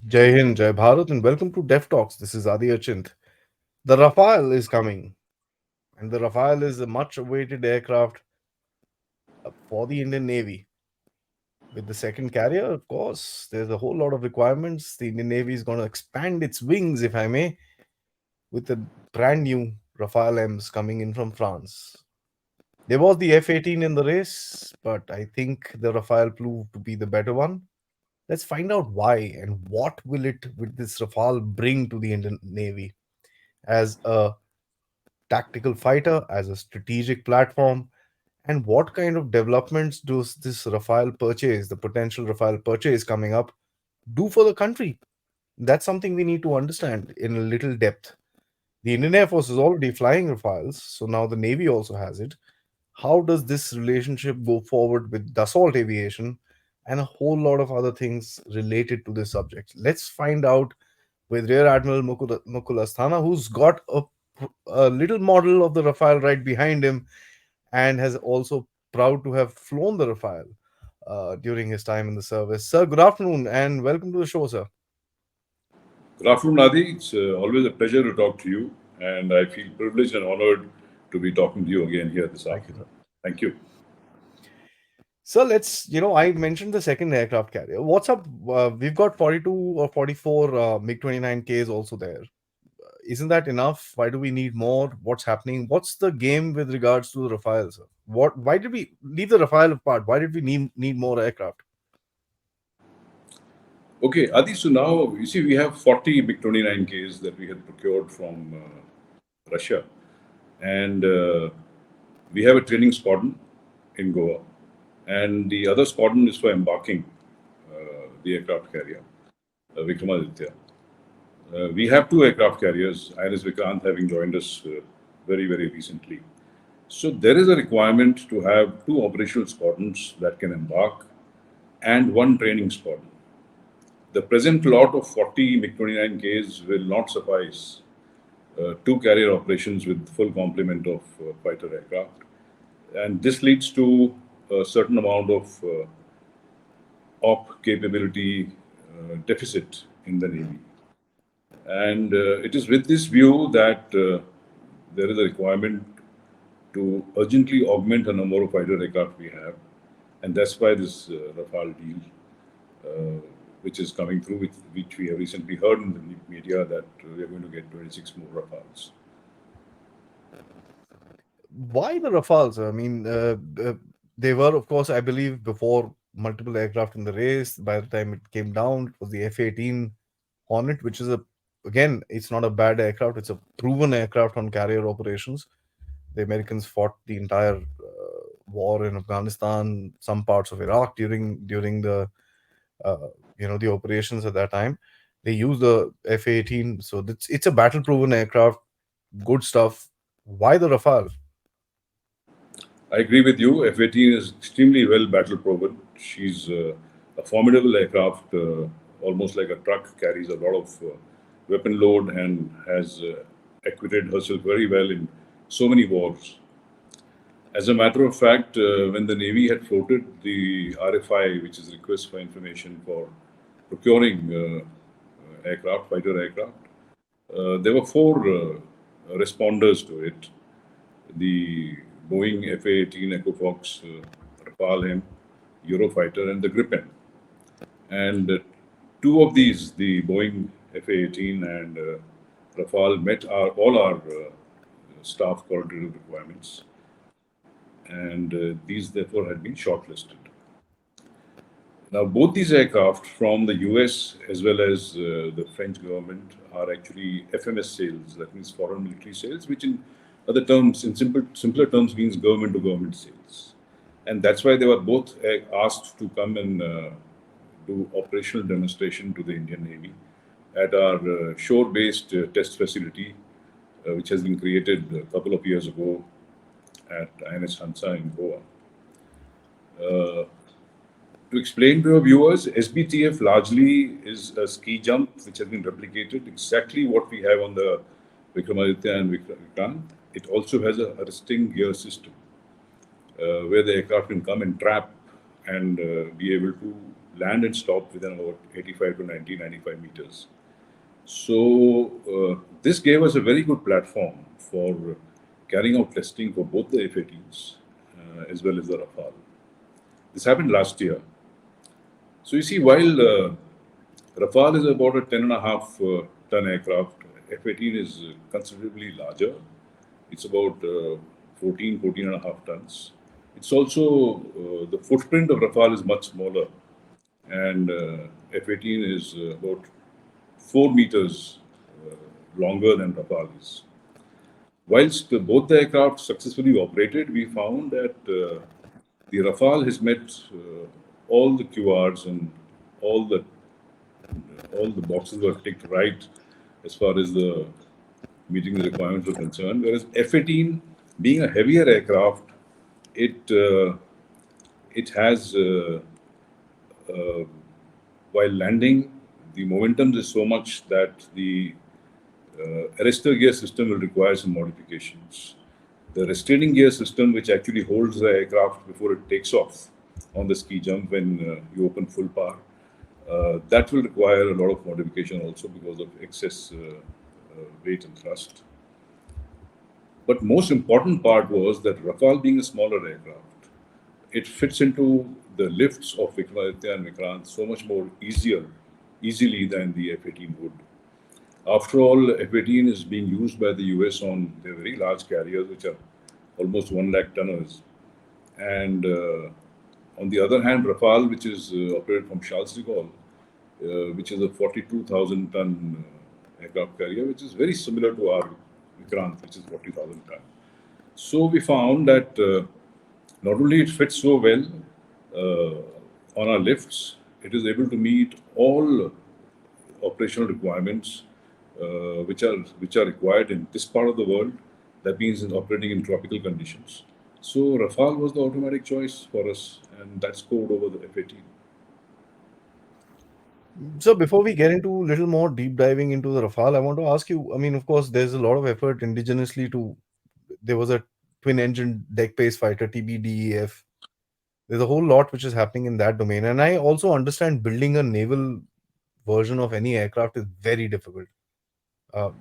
Jai Hind, Jai Bharat, and welcome to Dev Talks. This is Adi Achint. The Rafale is coming, and the Rafale is a much awaited aircraft for the Indian Navy. With the second carrier, of course, there's a whole lot of requirements. The Indian Navy is going to expand its wings, if I may, with the brand new Rafale M's coming in from France. There was the F-18 in the race, but I think the Rafale proved to be the better one. Let's find out why and what will this Rafale bring to the Indian Navy as a tactical fighter, as a strategic platform, and what kind of developments does this Rafale purchase, the potential Rafale purchase coming up, do for the country? That's something we need to understand in a little depth. The Indian Air Force is already flying Rafales, so now the Navy also has it. How does this relationship go forward with Dassault Aviation and a whole lot of other things related to this subject? Let's find out with Rear Admiral Mukul Asthana, who's got a little model of the Rafale right behind him and has also proud to have flown the Rafale during his time in the service. Sir, good afternoon and welcome to the show, sir. Good afternoon, Adi. It's always a pleasure to talk to you, and I feel privileged and honored to be talking to you again here this Thank you, sir. afternoon. Thank you. So I mentioned the second aircraft carrier. What's up? We've got 42 or 44 MiG 29Ks also there. Isn't that enough? Why do we need more? What's happening? What's the game with regards to the Rafale, sir? Why did we leave the Rafale apart? Why did we need more aircraft? Okay, Adi, so now you see we have 40 MiG 29Ks that we had procured from Russia, and we have a training squadron in Goa, and the other squadron is for embarking the aircraft carrier, Vikramaditya. We have two aircraft carriers, INS Vikrant having joined us very recently. So there is a requirement to have two operational squadrons that can embark and one training squadron. The present lot of 40 MiG-29Ks will not suffice two carrier operations with full complement of fighter aircraft. And this leads to a certain amount of op capability deficit in the Navy. And it is with this view that there is a requirement to urgently augment the number of fighter aircraft we have. And that's why this Rafale deal, which is coming through, which we have recently heard in the media that we are going to get 26 more Rafales. Why the Rafales? I mean, they were, of course, I believe, before multiple aircraft in the race. By the time it came down, it was the F-18 Hornet, which is again, it's not a bad aircraft. It's a proven aircraft on carrier operations. The Americans fought the entire war in Afghanistan, some parts of Iraq during the the operations at that time. They used the F-18, so it's a battle proven aircraft. Good stuff. Why the Rafale? I agree with you. F-18 is extremely well battle proven. She's a formidable aircraft, almost like a truck, carries a lot of weapon load and has acquitted herself very well in so many wars. As a matter of fact, when the Navy had floated the RFI, which is request for information for procuring aircraft, fighter aircraft, there were four responders to it. The Boeing FA-18 Echo Fox, Rafale M, Eurofighter, and the Gripen. And two of these, the Boeing FA-18 and Rafale, met all our staff qualitative requirements, and these therefore had been shortlisted. Now, both these aircraft from the US as well as the French government are actually FMS sales, that means foreign military sales, which in other terms, in simpler terms, means government to government sales. And that's why they were both asked to come and do operational demonstration to the Indian Navy at our shore-based test facility, which has been created a couple of years ago at INS Hansa in Goa. To explain to your viewers, SBTF largely is a ski jump which has been replicated exactly what we have on the Vikramaditya and Vikrant. It also has a arresting gear system where the aircraft can come and trap and be able to land and stop within about 85 to 90, 95 meters. So this gave us a very good platform for carrying out testing for both the F-18s as well as the Rafale. This happened last year. So you see, while Rafale is about a 10.5 ton aircraft, F-18 is considerably larger. It's about 14 and a half tons. It's also, the footprint of Rafale is much smaller, and F-18 is about 4 meters longer than Rafale is. Whilst both the aircraft successfully operated, we found that the Rafale has met all the QRs and all the all the boxes were ticked right as far as the meeting the requirements were concerned. Whereas F-18, being a heavier aircraft, it it has uh, while landing, the momentum is so much that the arrestor gear system will require some modifications. The restraining gear system, which actually holds the aircraft before it takes off on the ski jump when you open full power, that will require a lot of modification also because of excess weight and thrust. But most important part was that Rafale being a smaller aircraft, it fits into the lifts of Vikramaditya and Vikrant so much more easily than the F-18 would. After all, F-18 is being used by the US on their very large carriers, which are almost 1 lakh tonners. And on the other hand, Rafale, which is operated from Charles de Gaulle, which is a 42,000 ton aircraft carrier, which is very similar to our Vikrant, which is 40,000 ton. So we found that not only it fits so well on our lifts, it is able to meet all operational requirements which are required in this part of the world. That means in operating in tropical conditions. So Rafale was the automatic choice for us, and that scored over the F-18. So before we get into a little more deep diving into the Rafale, I want to ask you. I mean, of course, there's a lot of effort indigenously to. There was a twin-engine deck-based fighter TBDEF. There's a whole lot which is happening in that domain, and I also understand building a naval version of any aircraft is very difficult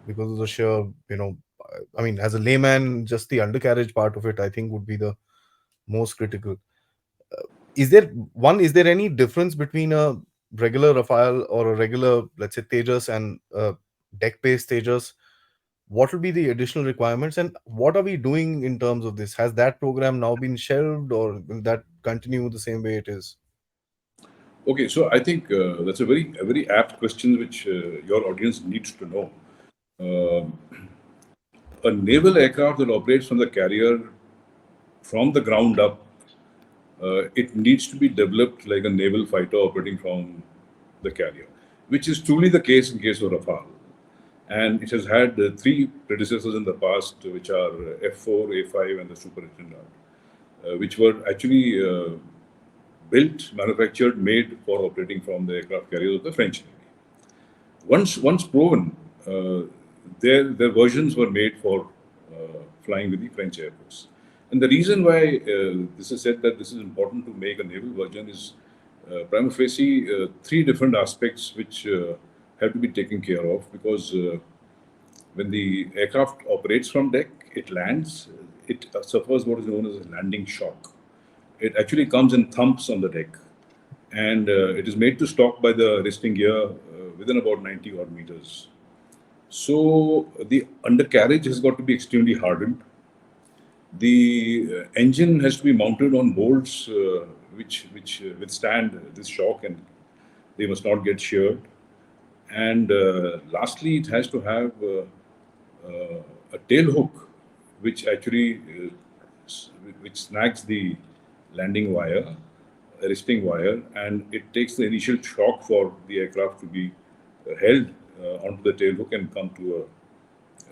because of the sheer, I mean, as a layman, just the undercarriage part of it, I think, would be the most critical. Is there any difference between a regular Rafale or a regular, let's say, Tejas and deck-based Tejas? What will be the additional requirements, and what are we doing in terms of this? Has that program now been shelved, or will that continue the same way it is? Okay, so I think that's a very apt question which your audience needs to know. Um a naval aircraft that operates from the carrier from the ground up, it needs to be developed like a naval fighter operating from the carrier, which is truly the case in case of Rafale. And it has had three predecessors in the past, which are F4, A5, and the Superintendent, which were actually built, manufactured, made for operating from the aircraft carriers of the French Navy. Once proven, their versions were made for flying with the French Air Force. And the reason why this is said that this is important to make a naval version is prima facie three different aspects which have to be taken care of because when the aircraft operates from deck, it lands, it suffers what is known as a landing shock. It actually comes and thumps on the deck, and it is made to stop by the resting gear within about 90 odd meters. So the undercarriage has got to be extremely hardened. The engine has to be mounted on bolts which withstand this shock, and they must not get sheared. And lastly, it has to have a tail hook, which actually which snags the landing wire, resting wire, and it takes the initial shock for the aircraft to be held onto the tail hook and come to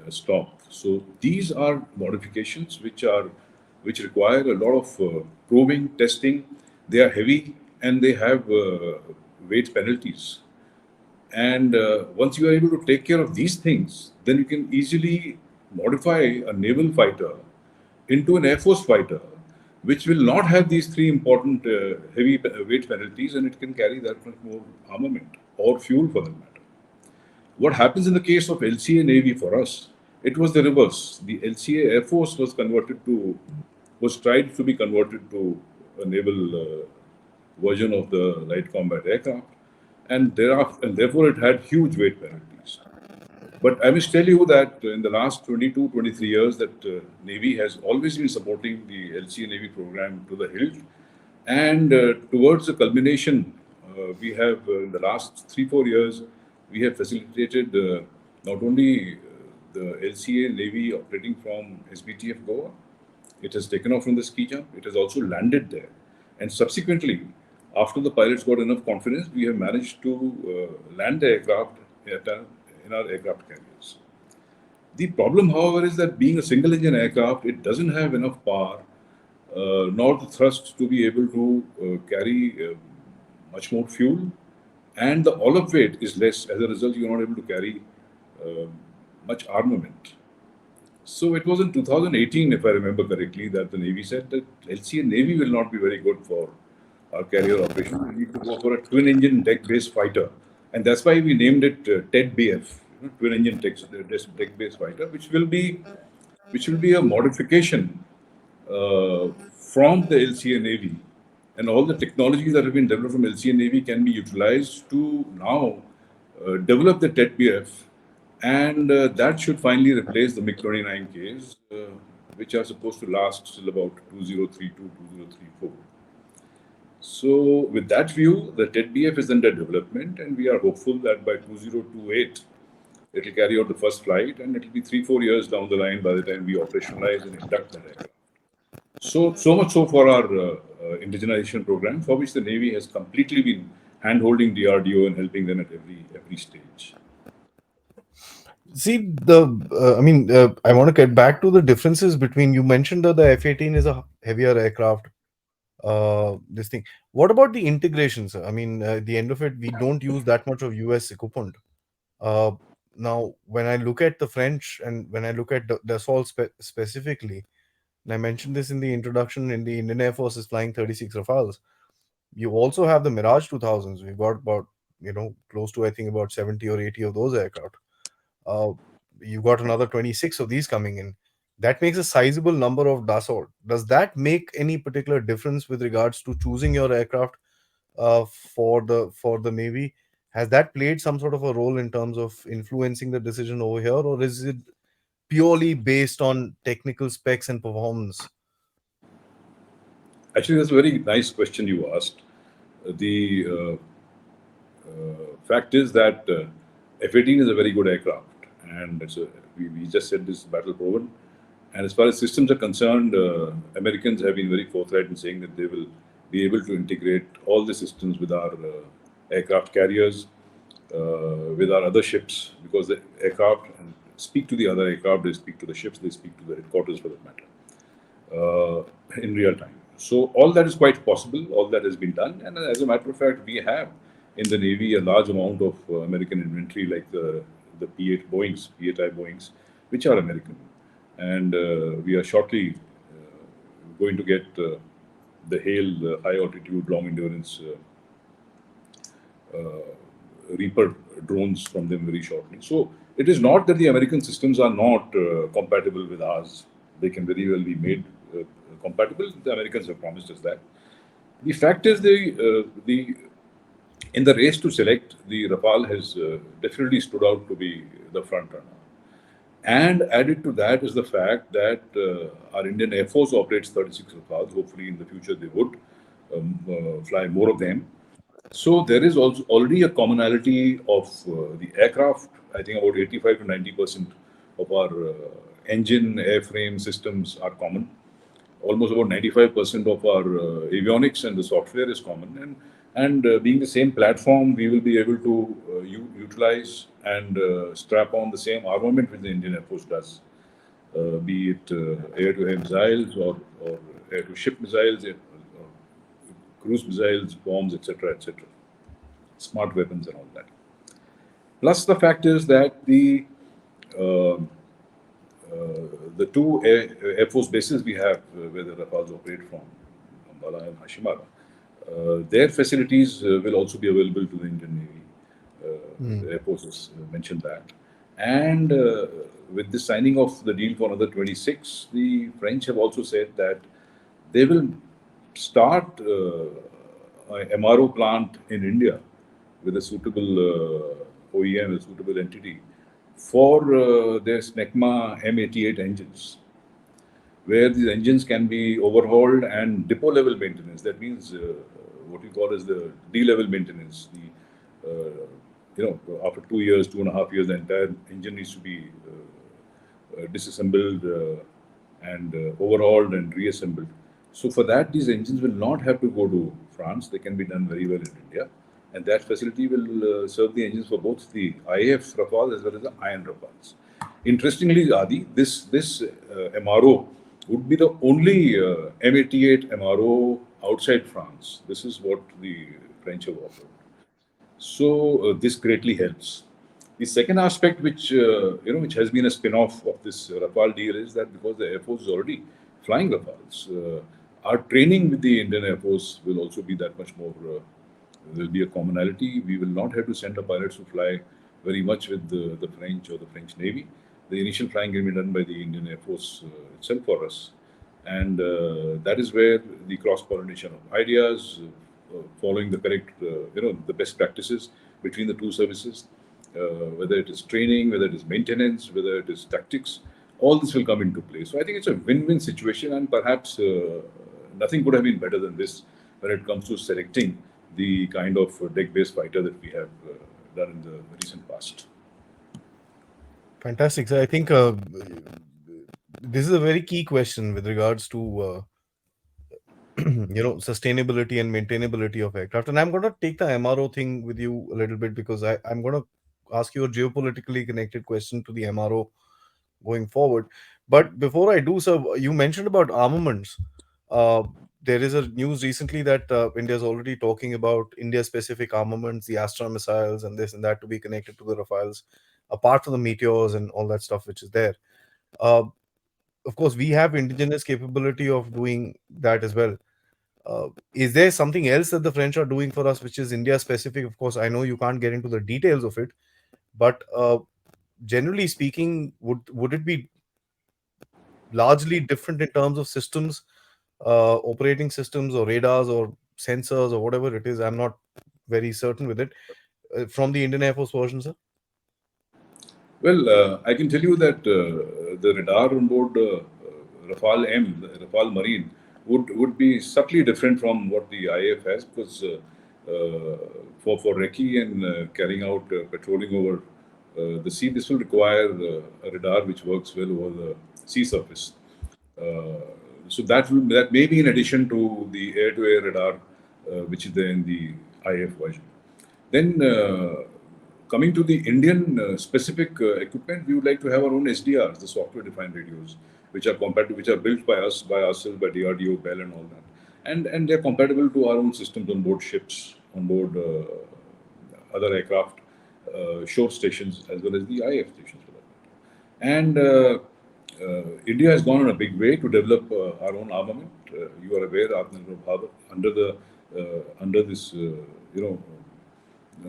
a stop. So these are modifications which require a lot of probing, testing. They are heavy and they have weight penalties. And once you are able to take care of these things, then you can easily modify a naval fighter into an Air Force fighter which will not have these three important heavy weight penalties, and it can carry that much more armament or fuel for that matter. What happens in the case of LCA Navy for us? It was the reverse. The LCA Air Force was tried to be converted to a naval version of the light combat aircraft, and therefore it had huge weight penalties. But I must tell you that in the last 22, 23 years, that Navy has always been supporting the LCA Navy program to the hilt. And towards the culmination, we have in the last 3, 4 years, we have facilitated not only the LCA Navy operating from SBTF Goa, it has taken off from the ski jump, it has also landed there. And subsequently, after the pilots got enough confidence, we have managed to land the aircraft in our aircraft carriers. The problem, however, is that being a single engine aircraft, it doesn't have enough power nor the thrust to be able to carry much more fuel, and the all up weight is less. As a result, you're not able to carry uh, much armament. So it was in 2018, if I remember correctly, that the Navy said that LCA Navy will not be very good for our carrier operation. We need to go for a twin engine deck based fighter. And that's why we named it TED-BF, twin engine deck based fighter, which will be a modification from the LCA Navy. And all the technologies that have been developed from LCA Navy can be utilized to now develop the TED-BF, and that should finally replace the MiG-29Ks, which are supposed to last till about 2032, 2034. So, with that view, the TED-BF is under development, and we are hopeful that by 2028, it will carry out the first flight, and it will be 3, 4 years down the line by the time we operationalize and induct that aircraft. So much so for our indigenization program, for which the Navy has completely been hand-holding DRDO and helping them at every stage. See, I want to get back to the differences between, you mentioned that the F-18 is a heavier aircraft. This thing. What about the integrations? I mean, at the end of it, we don't use that much of US equipment. Uh, Now, when I look at the French and when I look at Dassault specifically, and I mentioned this in the introduction, in the Indian Air Force is flying 36 Rafales. You also have the Mirage 2000s. We've got about, close to, I think, about 70 or 80 of those aircraft. Uh, you've got another 26 of these coming in. That makes a sizable number of Dassault. Does that make any particular difference with regards to choosing your aircraft for the Navy? Has that played some sort of a role in terms of influencing the decision over here, or is it purely based on technical specs and performance? Actually, that's a very nice question you asked. The fact is that F-18 is a very good aircraft, and we just said this is battle proven. And as far as systems are concerned, Americans have been very forthright in saying that they will be able to integrate all the systems with our aircraft carriers, with our other ships, because the aircraft speak to the other aircraft, they speak to the ships, they speak to the headquarters for that matter, in real time. So all that is quite possible. All that has been done, and as a matter of fact, we have in the Navy a large amount of American inventory, like the P8 Boeings, P8I Boeings, which are American, and we are shortly going to get the HALE, high altitude, long endurance Reaper drones from them very shortly. So it is not that the American systems are not compatible with ours. They can very well be made compatible. The Americans have promised us that. The fact is, the in the race to select, the Rafale has definitely stood out to be the front runner. And added to that is the fact that our Indian Air Force operates 36 Rafales. Hopefully, in the future, they would fly more of them. So there is also already a commonality of the aircraft. I think about 85 to 90% of our engine airframe systems are common. Almost about 95% of our avionics and the software is common. And being the same platform, we will be able to utilize and strap on the same armament which the Indian Air Force does, be it air-to-air missiles or air-to-ship missiles, cruise missiles, bombs, etc., etc., smart weapons, and all that. Plus, the fact is that uh, the two Air Force bases we have where the Rafales operate from, Ambala and Hashimara, their facilities will also be available to the Indian Navy. Hmm. The Air Force has mentioned that. And with the signing of the deal for another 26, the French have also said that they will start a MRO plant in India with a suitable OEM, a suitable entity for their SNECMA M88 engines, where these engines can be overhauled and depot level maintenance. That means what we call as the D level maintenance. After 2 years, 2.5 years, the entire engine needs to be disassembled and overhauled and reassembled. So for that, these engines will not have to go to France. They can be done very well in India, and that facility will serve the engines for both the IAF Rafale as well as the Iron Rafales. Interestingly, Adi, this MRO would be the only M88 MRO outside France. This is what the French have offered. So this greatly helps. The second aspect, which has been a spin-off of this Rafale deal, is that because the Air Force is already flying Rafales, our training with the Indian Air Force will also be that much more. There will be a commonality. We will not have to send our pilots to fly very much with the French or the French Navy. The initial flying can be done by the Indian Air Force itself for us, and that is where the cross pollination of ideas, following the correct, the best practices between the two services, whether it is training, whether it is maintenance, whether it is tactics, all this will come into play. So I think it's a win-win situation, and perhaps nothing could have been better than this when it comes to selecting the kind of deck-based fighter that we have done in the recent past. Fantastic. So I think this is a very key question with regards to sustainability and maintainability of aircraft. And I'm going to take the MRO thing with you a little bit because I'm going to ask you a geopolitically connected question to the MRO going forward. But before I do so, you mentioned about armaments. Uh, there is a news recently that India is already talking about India-specific armaments, the Astra missiles, and this and that to be connected to the Rafales, apart from the meteors and all that stuff which is there. Uh, of course, we have indigenous capability of doing that as well. Is there something else that the French are doing for us, which is India specific? Of course, I know you can't get into the details of it, but generally speaking, would it be largely different in terms of systems, operating systems, or radars, or sensors, or whatever it is? I'm not very certain with it. From the Indian Air Force version, sir. Well, I can tell you that the radar on board Rafale M, the Rafale Marine, would be subtly different from what the IAF has because for recce and carrying out patrolling over the sea, this will require a radar which works well over the sea surface. Uh, that may be in addition to the air-to-air radar, which is there in the IAF version. Then, coming to the Indian specific equipment, we would like to have our own SDRs, the software-defined radios, which are compatible, which are built by us, by ourselves, by DRDO, Bell, and all that, and they're compatible to our own systems on board ships, on board other aircraft, shore stations, as well as the IF stations for that matter. And India has gone on a big way to develop our own armament. You are aware, Atmanirbhar Bharat, under this, the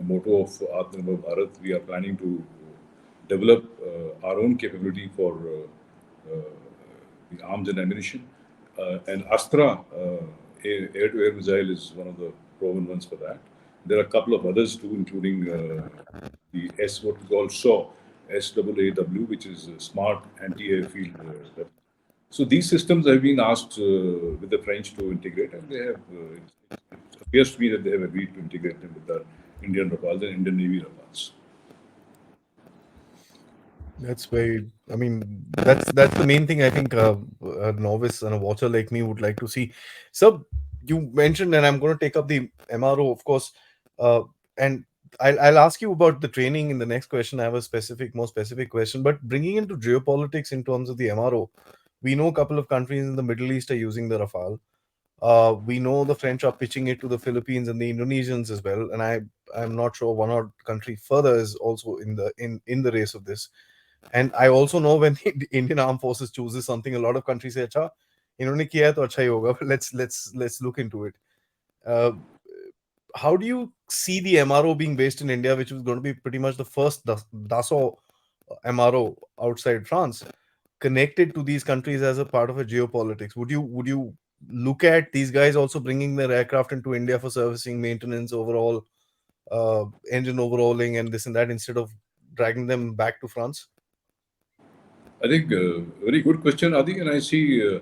motto of Atmanirbhar Bharat, we are planning to develop our own capability for the arms and ammunition. And Astra, air-to-air missile, is one of the proven ones for that. There are a couple of others too, including the what we call SAAW, which is Smart Anti-Airfield Weapon. So these systems have been asked with the French to integrate, and they have. It appears to me that they have agreed to integrate them with the Indian Rafales and Indian Navy Rafales. That's very. I mean, that's the main thing I think a novice and a watcher like me would like to see. So you mentioned, and I'm going to take up the MRO, of course, and I'll ask you about the training in the next question. I have a more specific question, but bringing into geopolitics in terms of the MRO, we know a couple of countries in the Middle East are using the Rafale. We know the French are pitching it to the Philippines and the Indonesians as well, and I'm not sure one or country further is also in the race of this. And I also know when the Indian Armed Forces chooses something, a lot of countries say, "Acha, इन्होंने किया है तो अच्छा ही होगा. Let's look into it." Uh, how do you see the MRO being based in India, which was going to be pretty much the first Dassault MRO outside France, connected to these countries as a part of a geopolitics? Would you look at these guys also bringing their aircraft into India for servicing, maintenance, overall engine overhauling, and this and that, instead of dragging them back to France? I think very good question, Adi, and I see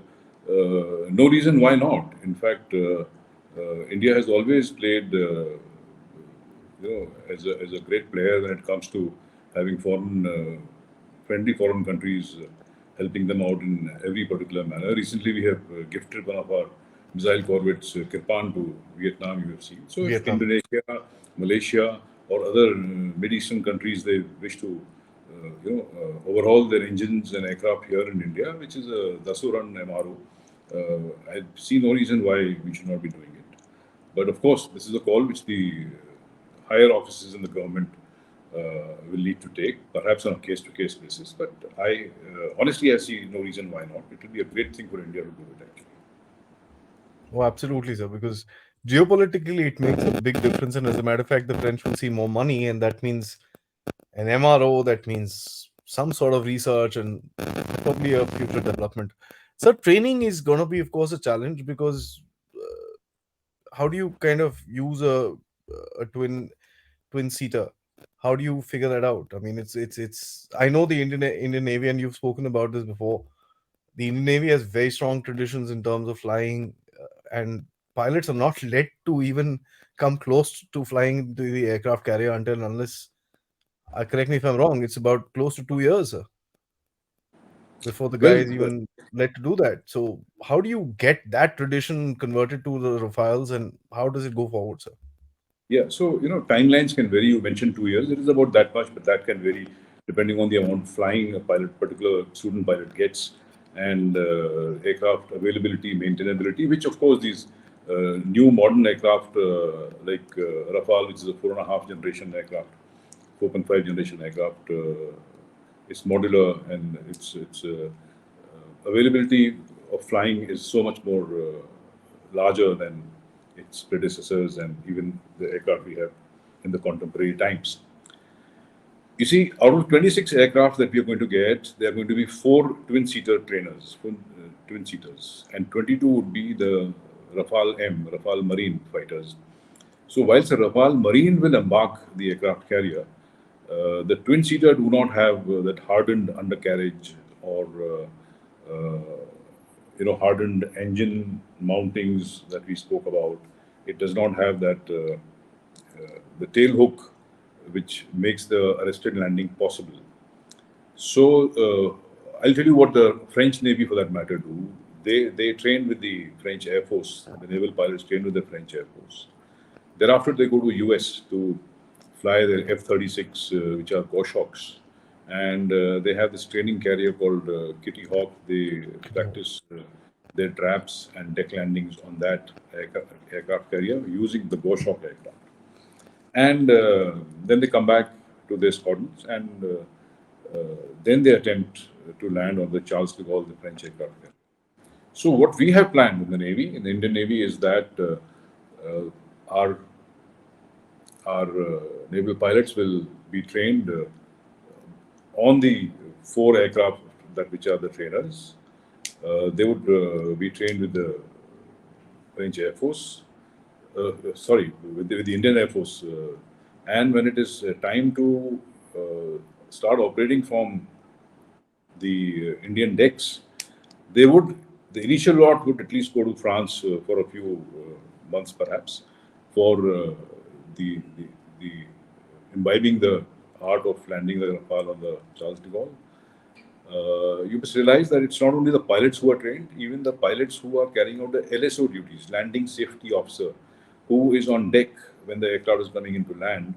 no reason why not. In fact, India has always played, as a great player when it comes to having friendly foreign countries, helping them out in every particular manner. Recently, we have gifted one of our missile corvettes, Kirpan, to Vietnam. You have seen. So, if Vietnam. Indonesia, Malaysia, or other Mid Eastern countries they wish to overhaul their engines and aircraft here in India, which is a Dassault-run MRO. I see no reason why we should not be doing it. But of course, this is a call which the higher offices in the government will need to take, perhaps on a case-to-case basis. But honestly, I see no reason why not. It will be a great thing for India to do it, actually. Oh, absolutely, sir. Because geopolitically, it makes a big difference, and as a matter of fact, the French will see more money, and that means an MRO. That means some sort of research and probably a future development. So training is going to be, of course, a challenge, because how do you kind of use a twin seater? How do you figure that out? I mean, it's. I know the Indian Navy, and you've spoken about this before. The Indian Navy has very strong traditions in terms of flying, and pilots are not let to even come close to flying the aircraft carrier until and unless, correct me if I'm wrong, it's about close to 2 years before the guy Well, is even let to do that. So, how do you get that tradition converted to the Rafales, and how does it go forward, sir? yeah, so timelines can vary. You mentioned 2 years. It is about that much, but that can vary depending on the amount of flying a particular student pilot gets, and aircraft availability, maintainability. Which, of course, these new modern aircraft like Rafale, which is a 4.5 generation aircraft, 4.5 generation aircraft, it's modular, and its availability of flying is so much more larger than its predecessors and even the aircraft we have in the contemporary times. You see, out of 26 aircraft that we are going to get, there are going to be four twin-seater trainers, twin-seaters, and 22 would be the Rafale Marine fighters. So whilst the Rafale Marine will embark the aircraft carrier, the twin-seater do not have that hardened undercarriage or hardened engine mountings that we spoke about. It does not have that the tail hook, which makes the arrested landing possible. So I'll tell you what the French Navy, for that matter, do. They train with the French Air Force. The naval pilots train with the French Air Force. Thereafter, they go to US to fly their F-36, which are Goshawks, and they have this training carrier called Kitty Hawk. They practice their traps and deck landings on that aircraft carrier using the Goshawk aircraft, and then they come back to their squadrons, and then they attempt to land on the Charles de Gaulle, the French aircraft carrier. So what we have planned in the Navy, in the Indian Navy, is that our naval pilots will be trained on the four aircraft that which are the trainers. They would be trained with the French Air Force, sorry, with the Indian Air Force. And when it is time to start operating from the Indian decks, they would, the initial lot would at least go to France for a few months perhaps for the, the imbibing the art of landing the Rafale on the Charles de Gaulle. You must realize that it's not only the pilots who are trained, even the pilots who are carrying out the LSO duties, landing safety officer, who is on deck when the aircraft is coming into land,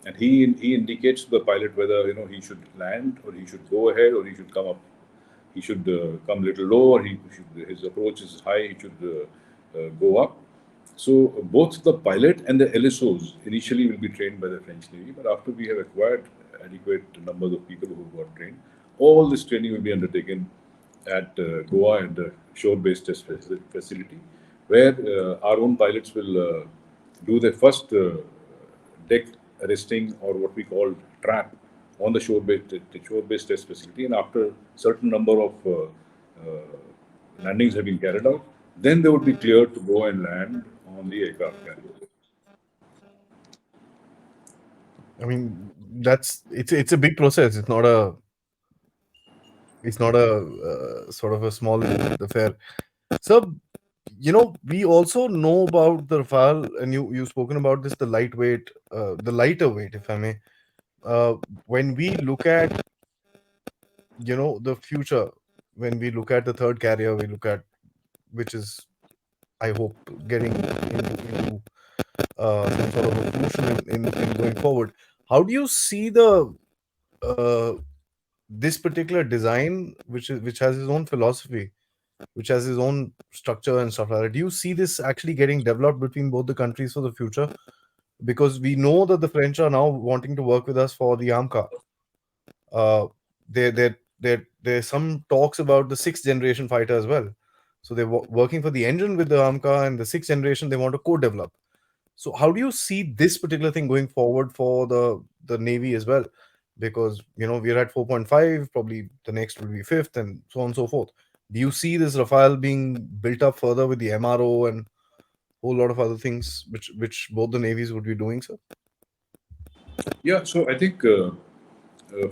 and he indicates to the pilot whether he should land or he should go ahead or he should come up. He should come a little low, or his approach is high. He should go up. So both the pilot and the LSOs initially will be trained by the French Navy, but after we have acquired adequate numbers of people who got trained, All this training will be undertaken at Goa at the shore-based test facility, where our own pilots will do their first deck arresting, or what we call trap, on the shore-based test facility. And after certain number of landings have been carried out, then they would be cleared to go and land on the aircraft carrier. I mean, it's a big process. It's not a sort of a small affair. So, we also know about the Rafale, and you've spoken about this, the lighter weight, if I may. When we look at the future, when we look at the third carrier, we look at, which is, I hope, getting into some sort of a fruition in going forward. How do you see the uh, this particular design, which has its own philosophy, which has its own structure and stuff like that? Do you see this actually getting developed between both the countries for the future? Because we know that the French are now wanting to work with us for the AMCA. Uh, there's some talks about the sixth generation fighter as well. So they're working for the engine with the AMCA, and the sixth generation they want to co-develop. So how do you see this particular thing going forward for the Navy as well? Because we're at 4.5, probably the next will be fifth, and so on and so forth. Do you see this Rafale being built up further with the MRO and whole lot of other things which both the navies would be doing, sir? Yeah, so I think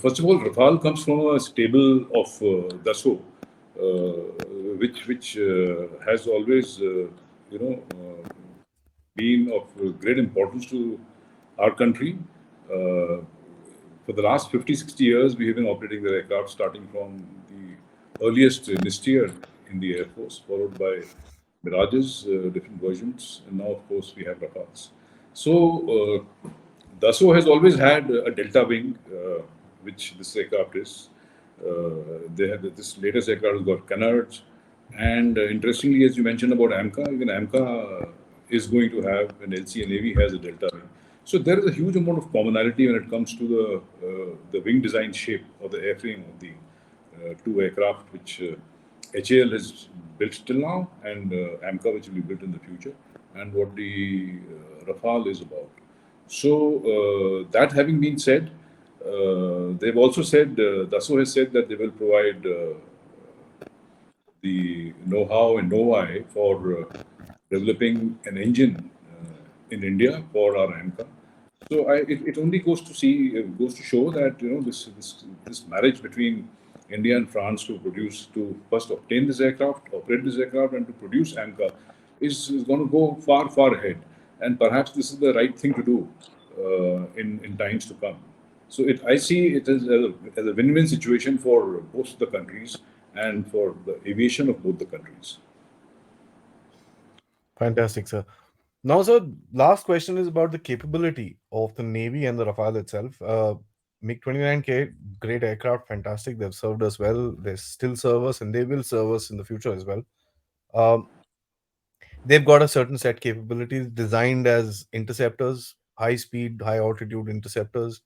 first of all, Rafale comes from a stable of Dassault, which has always been of great importance to our country. Uh, for the last 50, 60 years, we have been operating the aircraft starting from the earliest Nistier in the Air Force, followed by Mirages, different versions, and now, of course, we have Rafales. So, Dassault has always had a delta wing, which this aircraft is. They have this latest aircraft has got canards, and interestingly, as you mentioned about AMCA, even AMCA is going to have an LCA Navy has a delta wing. So there is a huge amount of commonality when it comes to the wing design shape or the airframe of the two aircraft, which HAL has built till now, and AMCA, which will be built in the future, and what the Rafale is about. So that having been said, they've also said Dassault has said that they will provide the know-how and know-why for developing an engine in India for our AMCA. So it only goes to show that this marriage between India and France to first obtain this aircraft, operate this aircraft, and to produce AMCA is going to go far ahead. And perhaps this is the right thing to do in times to come. So I see it as a win-win situation for both the countries and for the aviation of both the countries. Fantastic, sir. Now, sir, last question is about the capability of the Navy and the Rafale itself. MiG-29K, great aircraft, fantastic. They've served us well. They still serve us, and they will serve us in the future as well. Um, they've got a certain set capabilities designed as interceptors, high speed, high altitude interceptors.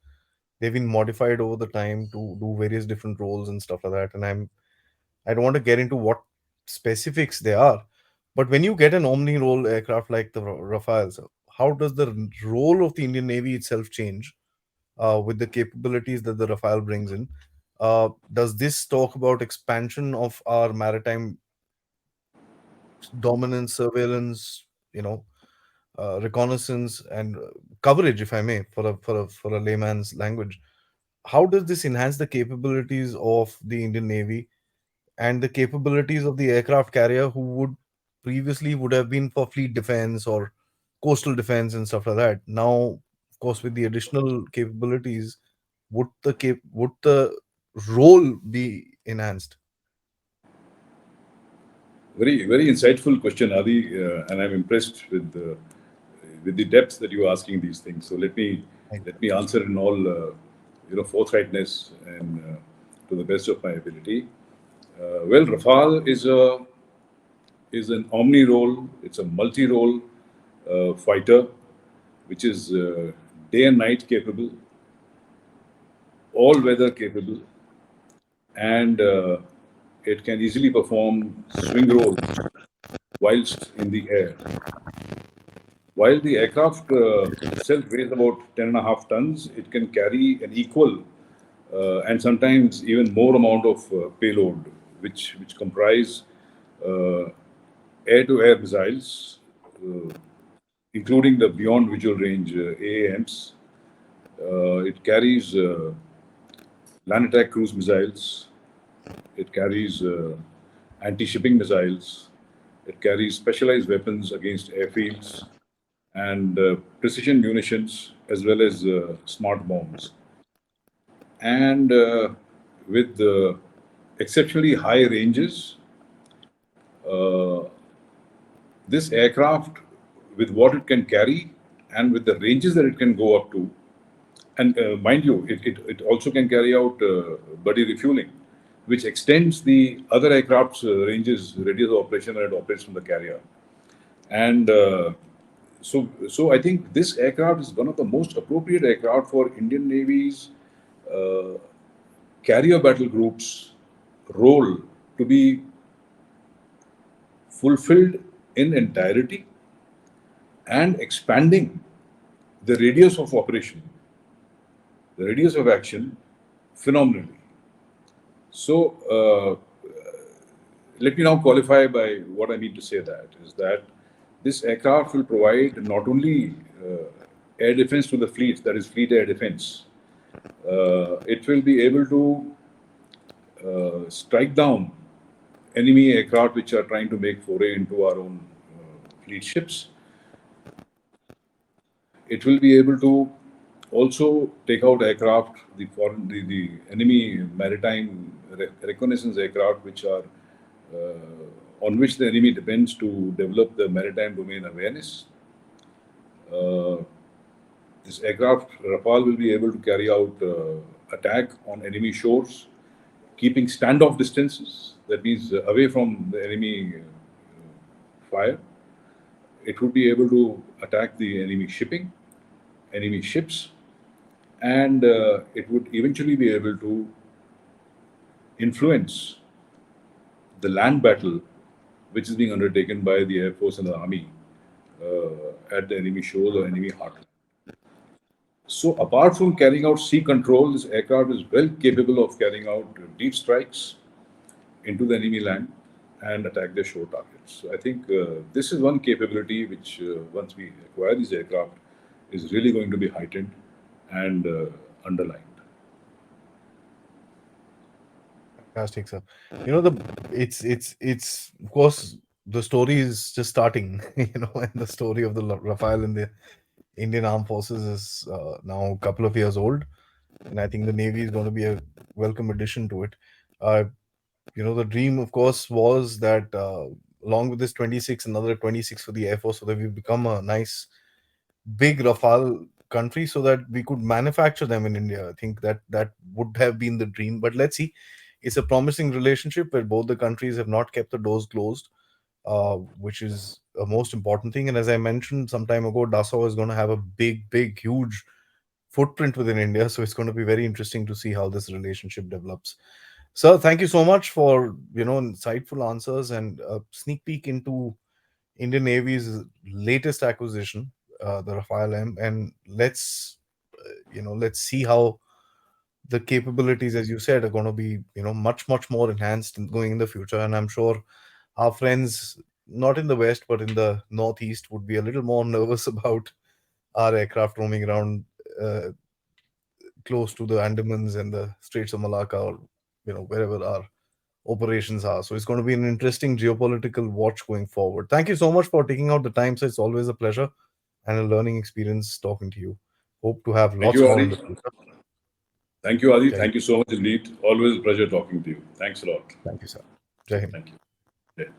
They've been modified over the time to do various different roles and stuff like that. And I don't want to get into what specifics they are, but when you get an omni role aircraft like the Rafales, how does the role of the Indian Navy itself change with the capabilities that the Rafale brings in? Does this talk about expansion of our maritime dominance, surveillance, reconnaissance, and coverage, if I may, for a layman's language? How does this enhance the capabilities of the Indian Navy and the capabilities of the aircraft carrier who would have been for fleet defense or coastal defense and stuff like that? Now, of course, with the additional capabilities, would the role be enhanced? Very insightful question, Adi, and I'm impressed with the depth that you're asking these things. So Thank let me answer in all forthrightness and to the best of my ability. Well, Rafale is an omni role. It's a multi role fighter, which is day and night capable, all weather capable, and it can easily perform swing rolls whilst in the air. While the aircraft itself weighs about 10.5 tons, it can carry an equal and sometimes even more amount of payload, which comprise uh, air-to-air missiles, uh, including the beyond visual range AAMs. It carries land attack cruise missiles. It carries anti-shipping missiles. It carries specialized weapons against airfields and precision munitions as well as smart bombs. And with exceptionally high ranges, uh, this aircraft, with what it can carry and with the ranges that it can go up to, and mind you, it also can carry out buddy refueling, which extends the other aircraft's ranges, radius of operation, and it operates from the carrier. And so I think this aircraft is one of the most appropriate aircraft for Indian Navy's uh, carrier battle groups role to be fulfilled in entirety and expanding the radius of operation, the radius of action phenomenally. So let me now qualify by what I mean to say that is that this aircraft will provide not only air defense to the fleet, that is fleet air defense, it will be able to strike down enemy aircraft which are trying to make foray into our own fleet ships. It will be able to also take out aircraft, the enemy maritime reconnaissance aircraft, which are on which the enemy depends to develop the maritime domain awareness. Uh, this aircraft, Rafale, will be able to carry out attack on enemy shores, keeping standoff distances, that means away from the enemy fire. It would be able to attack the enemy shipping, enemy ships, and it would eventually be able to influence the land battle which is being undertaken by the Air Force and the Army at the enemy shores or enemy heartland. So, apart from carrying out sea control, this aircraft is well capable of carrying out deep strikes into the enemy land and attack their shore targets. So, I think this is one capability which, once we acquire these aircraft, is really going to be heightened and underlined. Fantastic, sir. You know, the it's of course the story is just starting, and the story of the Rafale in the Indian Armed Forces is now a couple of years old, and I think the Navy is going to be a welcome addition to it. Uh, the dream, of course, was that along with this 26, another 26 for the Air Force, so that we become a nice big Rafale country, so that we could manufacture them in India. I think that would have been the dream, but let's see. It's a promising relationship where both the countries have not kept the doors closed, which is a most important thing. And as I mentioned some time ago, Dassault is going to have a big, huge footprint within India. So it's going to be very interesting to see how this relationship develops. Sir, thank you so much for insightful answers and a sneak peek into Indian Navy's latest acquisition, the Rafale M. And let's see how the capabilities, as you said, are going to be much more enhanced going in the future. And I'm sure our friends not in the west but in the northeast would be a little more nervous about our aircraft roaming around uh, close to the Andamans and the Straits of Malacca, or wherever our operations are. So it's going to be an interesting geopolitical watch going forward. Thank you so much for taking out the time, so it's always a pleasure and a learning experience talking to you. Hope to have Thank lots you, more in Adi. the future. Thank you, Adi. Jai Hind. Thank you so much indeed. Always a pleasure talking to you. Thanks a lot. Thank you, sir. Jai Hind. Thank you. Yeah.